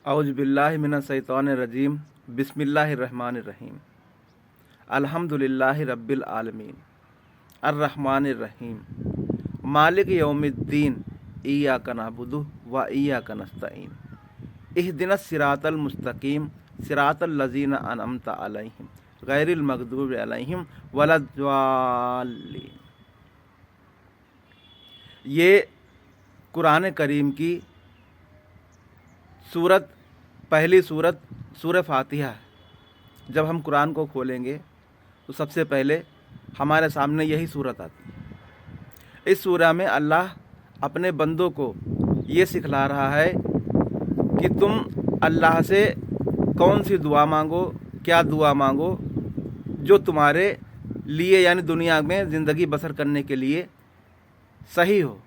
औज़ु बिल्लाहि मिनश शैतानिर रजीम बिस्मिल्लाहिर रहमानिर रहीम अल्हम्दुलिल्लाहि रब्बिल आलमीन अर्रहमानिर रहीम मालिक यौमिद्दीन इय्याका नअबुदु व इय्याका नस्तईन इहदिनस सिरातल मुस्तकीम सिरातल लज़ीना अनअमता अलैहिम गैरिल मग़दूबि अलैहिम वलद्दाल्लीन। ये कुरान करीम की पहली सूरत सूरह फातिहा है। जब हम कुरान को खोलेंगे तो सबसे पहले हमारे सामने यही सूरत आती है। इस सूरह में अल्लाह अपने बंदों को ये सिखला रहा है कि तुम अल्लाह से कौन सी दुआ मांगो, क्या दुआ मांगो जो तुम्हारे लिए यानी दुनिया में ज़िंदगी बसर करने के लिए सही हो,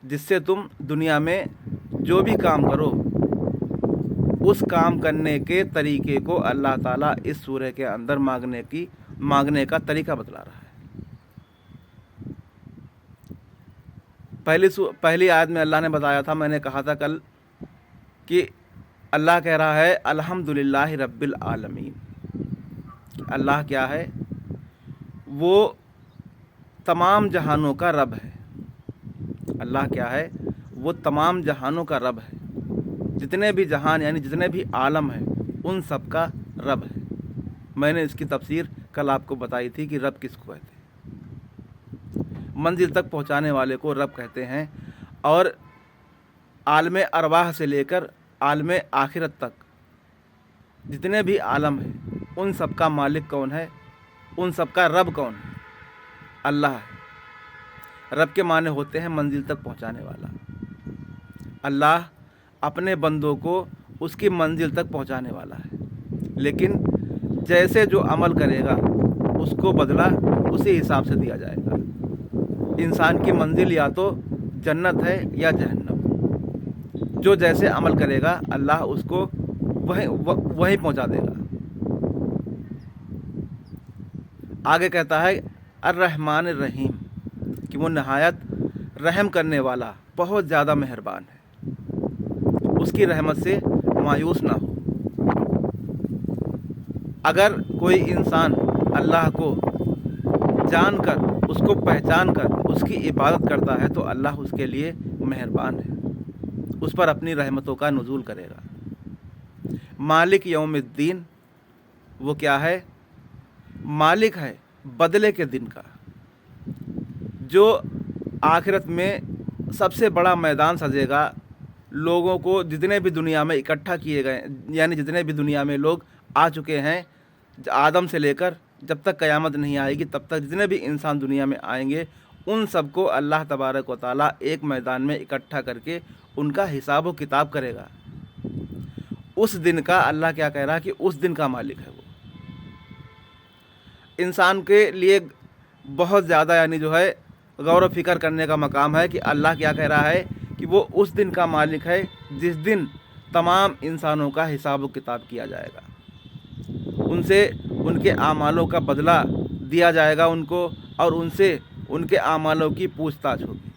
जिससे तुम दुनिया में जो भी काम करो उस काम करने के तरीके को अल्लाह ताला इस सूरह के अंदर मांगने का तरीका बतला रहा है। पहली आयत में अल्लाह ने बताया था, मैंने कहा था कल कि अल्लाह कह रहा है अल्हम्दुलिल्लाहि रब्बिल आलमीन। अल्लाह क्या है? वो तमाम जहानों का रब है। अल्लाह क्या है? वो तमाम जहानों का रब है। जितने भी जहान यानी जितने भी आलम हैं उन सब का रब है। मैंने इसकी तफसीर कल आपको बताई थी कि रब किसको कहते हैं। मंजिल तक पहुंचाने वाले को रब कहते हैं। और आलम अरवाह से लेकर आलम आखिरत तक जितने भी आलम हैं उन सब का मालिक कौन है, उन सब का रब कौन है? अल्लाह है। रब के माने होते हैं मंजिल तक पहुंचाने वाला। अल्लाह अपने बंदों को उसकी मंजिल तक पहुंचाने वाला है, लेकिन जैसे जो अमल करेगा उसको बदला उसी हिसाब से दिया जाएगा। इंसान की मंजिल या तो जन्नत है या जहन्नम। जो जैसे अमल करेगा अल्लाह उसको वहीं पहुंचा देगा। आगे कहता है अर्रहमानिर रहीम कि वो नहायत रहम करने वाला, बहुत ज़्यादा मेहरबान है। उसकी रहमत से मायूस ना हो। अगर कोई इंसान अल्लाह को जानकर, उसको पहचान कर उसकी इबादत करता है तो अल्लाह उसके लिए मेहरबान है, उस पर अपनी रहमतों का नुज़ूल करेगा। मालिक यौमिद्दीन, वो क्या है? मालिक है बदले के दिन का। जो आखिरत में सबसे बड़ा मैदान सजेगा, लोगों को जितने भी दुनिया में इकट्ठा किए गए यानी जितने भी दुनिया में लोग आ चुके हैं, आदम से लेकर जब तक क़यामत नहीं आएगी तब तक जितने भी इंसान दुनिया में आएंगे उन सबको अल्लाह तबारक व तआला एक मैदान में इकट्ठा करके उनका हिसाब व किताब करेगा। उस दिन का अल्लाह क्या कह रहा है कि उस दिन का मालिक है वो। इंसान के लिए बहुत ज़्यादा यानी जो है गौर व फिक्र करने का मकाम है कि अल्लाह क्या कह रहा है कि वो उस दिन का मालिक है जिस दिन तमाम इंसानों का हिसाब व किताब किया जाएगा। उनसे उनके आमालों का बदला दिया जाएगा उनको, और उनसे उनके आमालों की पूछताछ होगी।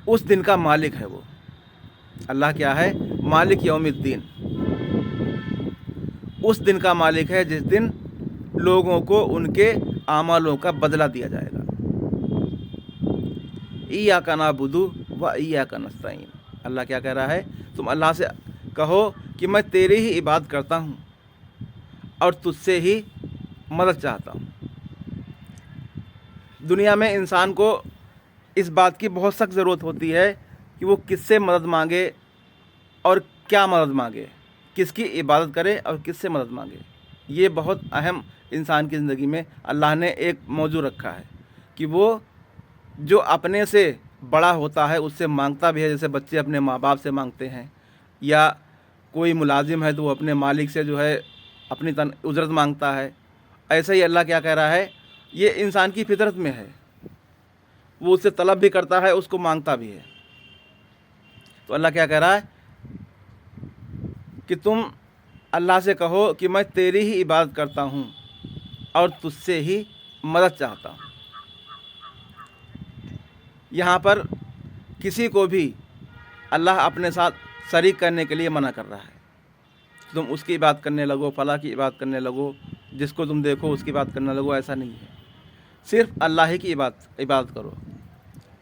उस दिन का मालिक है वो। अल्लाह क्या है? मालिक यौमिद्दीन। उस दिन का मालिक है जिस दिन लोगों को उनके आमालों का बदला दिया जाएगा। इय्याका नअबुदु व इय्याका नस्तईन। अल्लाह क्या कह रहा है? तुम अल्लाह से कहो कि मैं तेरी ही इबादत करता हूँ और तुझसे ही मदद चाहता हूँ। दुनिया में इंसान को इस बात की बहुत सख्त ज़रूरत होती है कि वो किससे मदद मांगे और क्या मदद मांगे, किसकी इबादत करे और किससे मदद मांगे। ये बहुत अहम इंसान की ज़िंदगी में अल्लाह ने एक मौजू रखा है कि वो जो अपने से बड़ा होता है उससे मांगता भी है। जैसे बच्चे अपने माँ बाप से मांगते हैं, या कोई मुलाजिम है तो वो अपने मालिक से जो है अपनी उजरत मांगता है। ऐसे ही अल्लाह क्या कह रहा है? ये इंसान की फितरत में है, वो उससे तलब भी करता है, उसको मांगता भी है। तो अल्लाह क्या कह रहा है कि तुम अल्लाह से कहो कि मैं तेरी ही इबादत करता हूँ और तुझसे ही मदद चाहता हूँ। यहाँ पर किसी को भी अल्लाह अपने साथ शरीक करने के लिए मना कर रहा है। तुम उसकी बात करने लगो, फलां की बात करने लगो, जिसको तुम देखो उसकी बात करने लगो, ऐसा नहीं है। सिर्फ अल्लाह ही की इबादत करो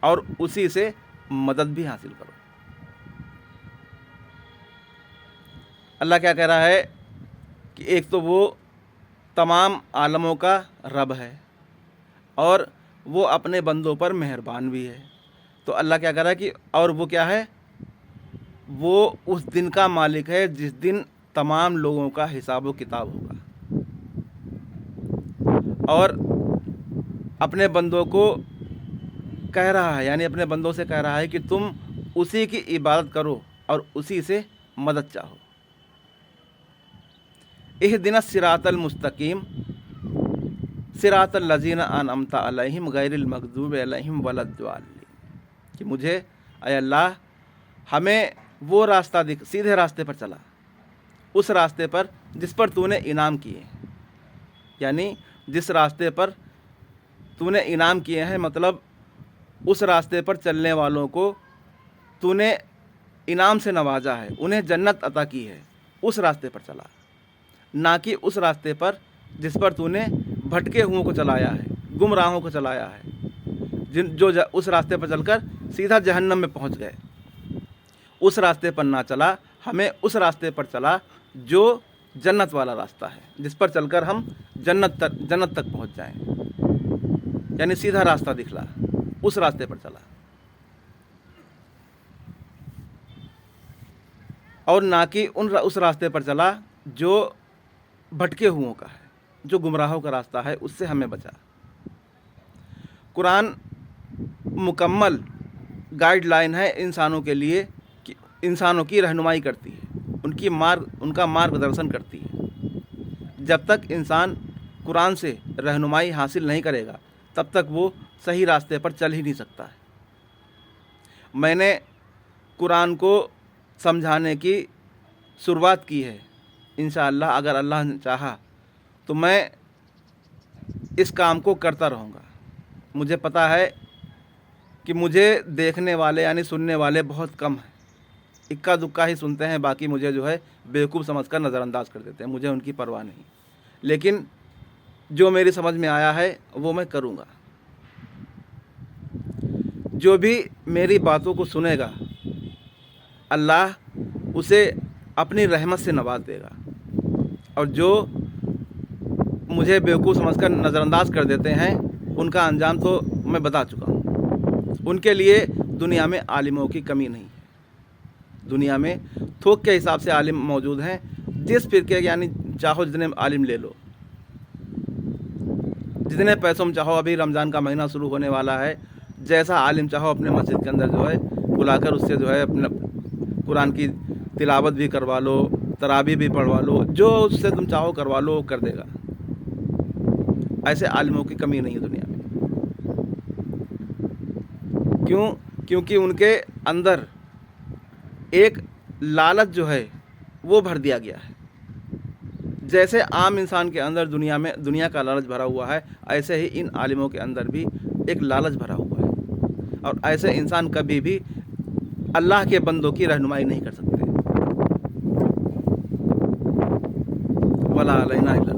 और उसी से मदद भी हासिल करो। अल्लाह क्या कह रहा है कि एक तो वो तमाम आलमों का रब है और वो अपने बंदों पर मेहरबान भी है। तो अल्लाह क्या कह रहा है कि और वो क्या है, वो उस दिन का मालिक है जिस दिन तमाम लोगों का हिसाब व किताब होगा, और अपने बंदों को कह रहा है, यानी अपने बंदों से कह रहा है कि तुम उसी की इबादत करो और उसी से मदद चाहो। इहदिना सिरातल मुस्तकीम सिरातल लजीना अनअमता अलैहिम गैरिल मग़दूबि अलैहिम वलद्दाल्लीन, कि मुझे ऐ अल्लाह हमें वो रास्ता दिख, सीधे रास्ते पर चला, उस रास्ते पर जिस पर तूने इनाम किए। यानी जिस रास्ते पर तूने इनाम किए हैं, मतलब उस रास्ते पर चलने वालों को तूने इनाम से नवाजा है, उन्हें जन्नत अता की है, उस रास्ते पर चला, ना कि उस रास्ते पर जिस पर तूने भटके हुओं को चलाया है, गुमराहों को चलाया है, उस रास्ते पर चलकर सीधा जहन्नम में पहुंच गए। उस रास्ते पर ना चला, हमें उस रास्ते पर चला जो जन्नत वाला रास्ता है, जिस पर चलकर हम जन्नत तक पहुंच जाएं। यानी सीधा रास्ता दिखला, उस रास्ते पर चला, और ना कि उस रास्ते पर चला जो भटके हुओं का है, जो गुमराहों का रास्ता है, उससे हमें बचा। कुरान मुकम्मल गाइडलाइन है इंसानों के लिए कि इंसानों की रहनुमाई करती है, उनका मार्गदर्शन करती है। जब तक इंसान कुरान से रहनुमाई हासिल नहीं करेगा तब तक वो सही रास्ते पर चल ही नहीं सकता है। मैंने कुरान को समझाने की शुरुआत की है, इंशाअल्लाह अगर अल्लाह ने चाहा तो मैं इस काम को करता रहूँगा। मुझे पता है कि मुझे देखने वाले यानी सुनने वाले बहुत कम हैं, इक्का दुक्का ही सुनते हैं, बाकी मुझे जो है बेवकूफ़ समझकर नज़रअंदाज कर देते हैं, मुझे उनकी परवाह नहीं। लेकिन जो मेरी समझ में आया है वो मैं करूँगा। जो भी मेरी बातों को सुनेगा अल्लाह उसे अपनी रहमत से नवाज देगा, और जो मुझे बेवकूफ़ समझकर नज़रअंदाज कर देते हैं उनका अंजाम तो मैं बता चुका हूँ। उनके लिए दुनिया में आलिमों की कमी नहीं है। दुनिया में थोक के हिसाब से आलिम मौजूद हैं, जिस फिरके यानी चाहो जितने आलिम ले लो, जितने पैसों में चाहो। अभी रमज़ान का महीना शुरू होने वाला है, जैसा आलिम चाहो अपने मस्जिद के अंदर जो है बुलाकर उससे जो है अपना कुरान की तिलावत भी करवा लो, तरावी भी पढ़वा लो, जो उससे तुम चाहो करवा लो, वो कर देगा। ऐसे आलिमों की कमी नहीं है दुनिया में। क्यों? क्योंकि उनके अंदर एक लालच जो है वो भर दिया गया है। जैसे आम इंसान के अंदर दुनिया का लालच भरा हुआ है, ऐसे ही इन आलिमों के अंदर भी एक लालच भरा हुआ है, और ऐसे इंसान कभी भी अल्लाह के बंदों की रहनुमाई नहीं कर सकते। वला अलैना इल्ला